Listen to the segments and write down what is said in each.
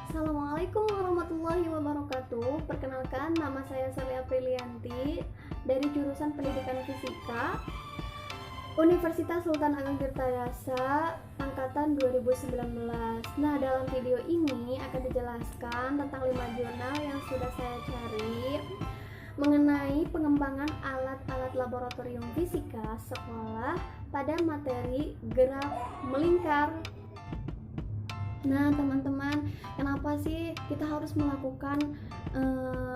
Assalamualaikum warahmatullahi wabarakatuh. Perkenalkan, nama saya Sally Aprilianti dari jurusan Pendidikan Fisika Universitas Sultan Agung Tirtayasa angkatan 2019. Nah, dalam video ini akan dijelaskan tentang 5 jurnal yang sudah saya cari mengenai pengembangan alat-alat laboratorium fisika sekolah pada materi gerak melingkar. Nah, teman-teman, kenapa sih kita harus melakukan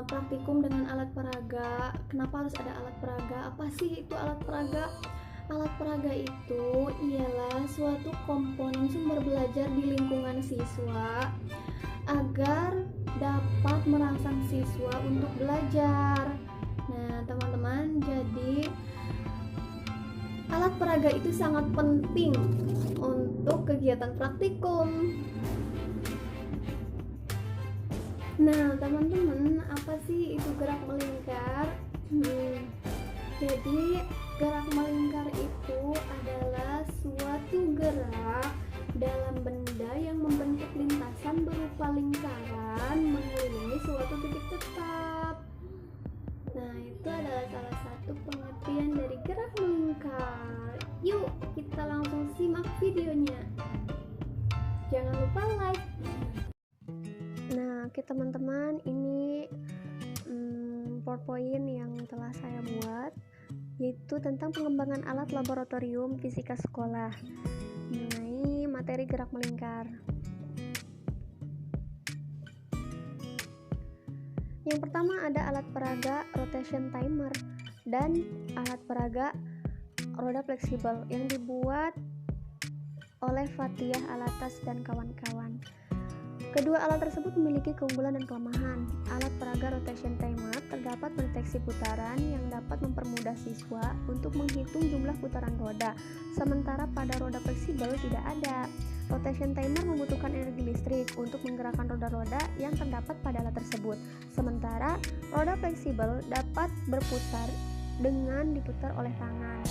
praktikum dengan alat peraga? Kenapa harus ada alat peraga? Apa sih itu alat peraga? Alat peraga itu ialah suatu komponen sumber belajar di lingkungan siswa agar dapat merangsang siswa untuk belajar. Nah, teman-teman, jadi alat peraga itu sangat penting untuk kegiatan praktikum. Nah, teman-teman, apa sih itu gerak melingkar? Jadi, gerak melingkar itu adalah suatu gerak dalam benda yang membentuk lintasan berupa lingkaran mengelilingi suatu titik tetap. Nah, itu adalah salah satu pengertian dari gerak melingkar. Yuk, kita langsung simak videonya. Jangan lupa like. Nah, oke teman-teman, ini PowerPoint yang telah saya buat, yaitu tentang pengembangan alat laboratorium fisika sekolah mengenai materi gerak melingkar. Yang pertama ada alat peraga rotation timer dan alat peraga roda fleksibel yang dibuat oleh Fathiah Alatas dan kawan-kawan. Kedua alat tersebut memiliki keunggulan dan kelemahan. Alat peraga rotation timer terdapat mendeteksi putaran yang dapat mempermudah siswa untuk menghitung jumlah putaran roda, sementara pada roda fleksibel tidak ada. Rotation timer membutuhkan energi listrik untuk menggerakkan roda-roda yang terdapat pada alat tersebut, sementara roda fleksibel dapat berputar dengan diputar oleh tangan.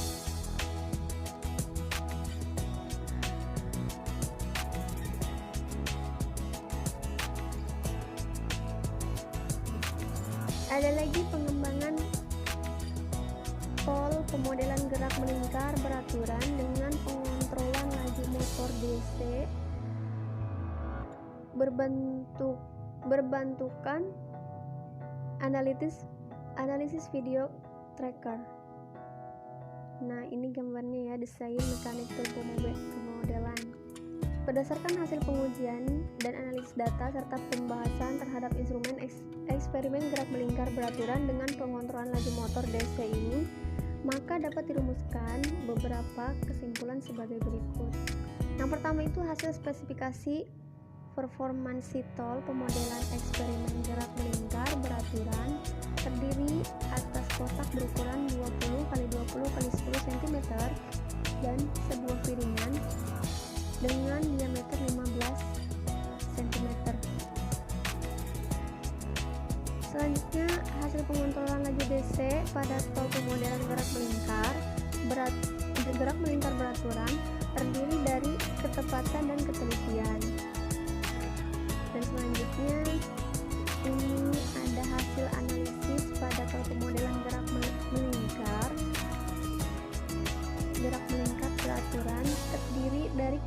Ada lagi pengembangan pemodelan gerak melingkar beraturan dengan pengontrolan laju motor DC berbantukan analisis video tracker. Nah, ini gambarnya ya, desain mekanik turbo pemodelan. Berdasarkan hasil pengujian dan analisis data serta pembahasan terhadap instrumen eksperimen gerak melingkar beraturan dengan pengontrolan laju motor DC ini, maka dapat dirumuskan beberapa kesimpulan sebagai berikut. Yang pertama itu hasil spesifikasi performansi tol pemodelan eksperimen gerak melingkar beraturan terdiri atas kotak berukuran 20x20x10 cm dan sebuah piringan dengan diameter 15 cm. Selanjutnya, hasil pengontrolan laju DC pada tol pemodelan gerak melingkar beraturan terdiri dari ketepatan dan ketelitian. Dan selanjutnya, ini ada hasil analisis pada tol pemodelan gerak melingkar beraturan terdiri dari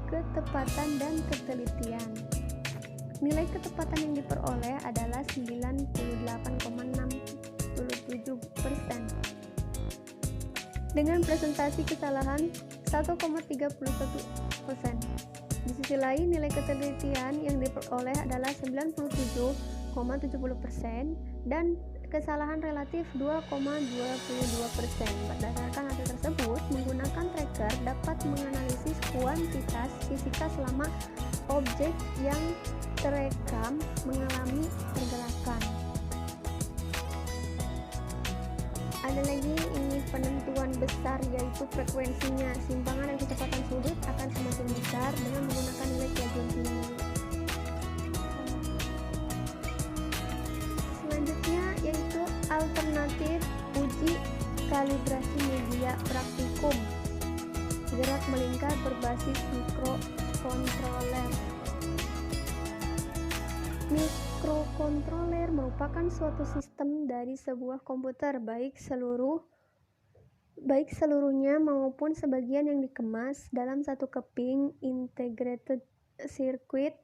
ketepatan dan ketelitian. Nilai ketepatan yang diperoleh adalah 98,67% dengan presentasi kesalahan 1,31%. Di sisi lain, nilai ketelitian yang diperoleh adalah 97,70% dan kesalahan relatif 2,22%. Berdasarkan hasil tersebut, menggunakan tracker dapat menganalisis kuantitas fisika selama objek yang terekam mengalami pergerakan. Ada lagi ini penentuan besar, yaitu frekuensinya. Simpangan dan kecepatan sudut akan semakin besar dengan menggunakan nilai kelajuan tinggi. Selanjutnya yaitu alternatif uji kalibrasi media praktikum gerak melingkar berbasis mikrokontroler. Mikrokontroler merupakan suatu sistem dari sebuah komputer, baik seluruhnya maupun sebagian yang dikemas dalam satu keping integrated circuit,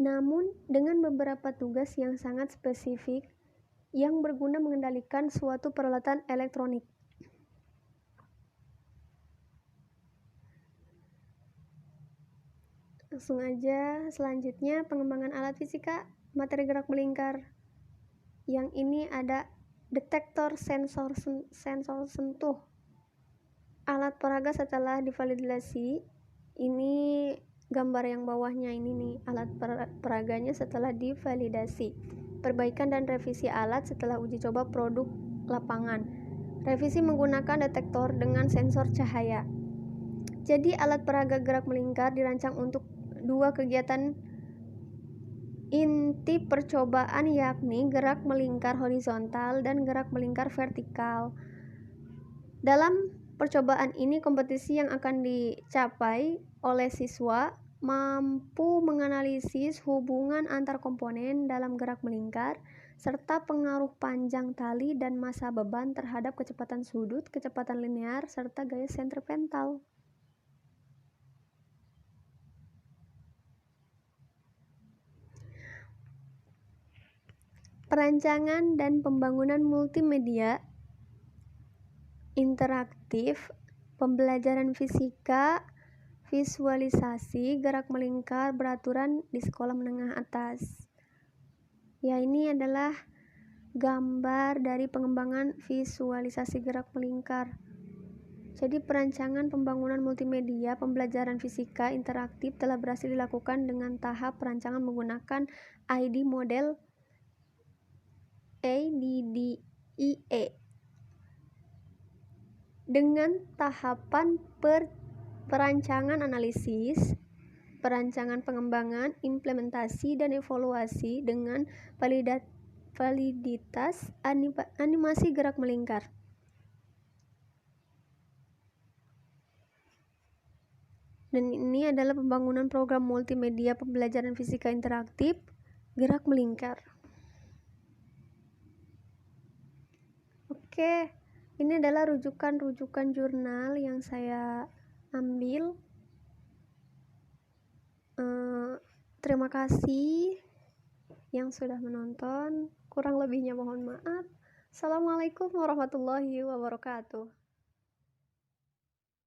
namun dengan beberapa tugas yang sangat spesifik yang berguna mengendalikan suatu peralatan elektronik. Langsung aja, selanjutnya pengembangan alat fisika materi gerak melingkar. Yang ini ada detektor sensor sentuh. Alat peraga setelah divalidasi, ini gambar yang bawahnya ini nih, alat peraganya setelah divalidasi. Perbaikan dan revisi alat setelah uji coba produk lapangan. Revisi menggunakan detektor dengan sensor cahaya. Jadi alat peraga gerak melingkar dirancang untuk dua kegiatan inti percobaan, yakni gerak melingkar horizontal dan gerak melingkar vertikal. Dalam percobaan ini, kompetisi yang akan dicapai oleh siswa mampu menganalisis hubungan antar komponen dalam gerak melingkar serta pengaruh panjang tali dan massa beban terhadap kecepatan sudut, kecepatan linear, serta gaya sentripetal. Perancangan dan pembangunan multimedia interaktif, pembelajaran fisika, visualisasi, gerak melingkar beraturan di sekolah menengah atas. Ya, ini adalah gambar dari pengembangan visualisasi gerak melingkar. Jadi perancangan pembangunan multimedia pembelajaran fisika interaktif telah berhasil dilakukan dengan tahap perancangan menggunakan ID model ADDIE dengan tahapan perancangan analisis, perancangan pengembangan, implementasi, dan evaluasi dengan validitas animasi gerak melingkar. Dan ini adalah pembangunan program multimedia pembelajaran fisika interaktif gerak melingkar. Oke, ini adalah rujukan jurnal yang saya ambil. Terima kasih yang sudah menonton. Kurang lebihnya mohon maaf. Assalamualaikum warahmatullahi wabarakatuh.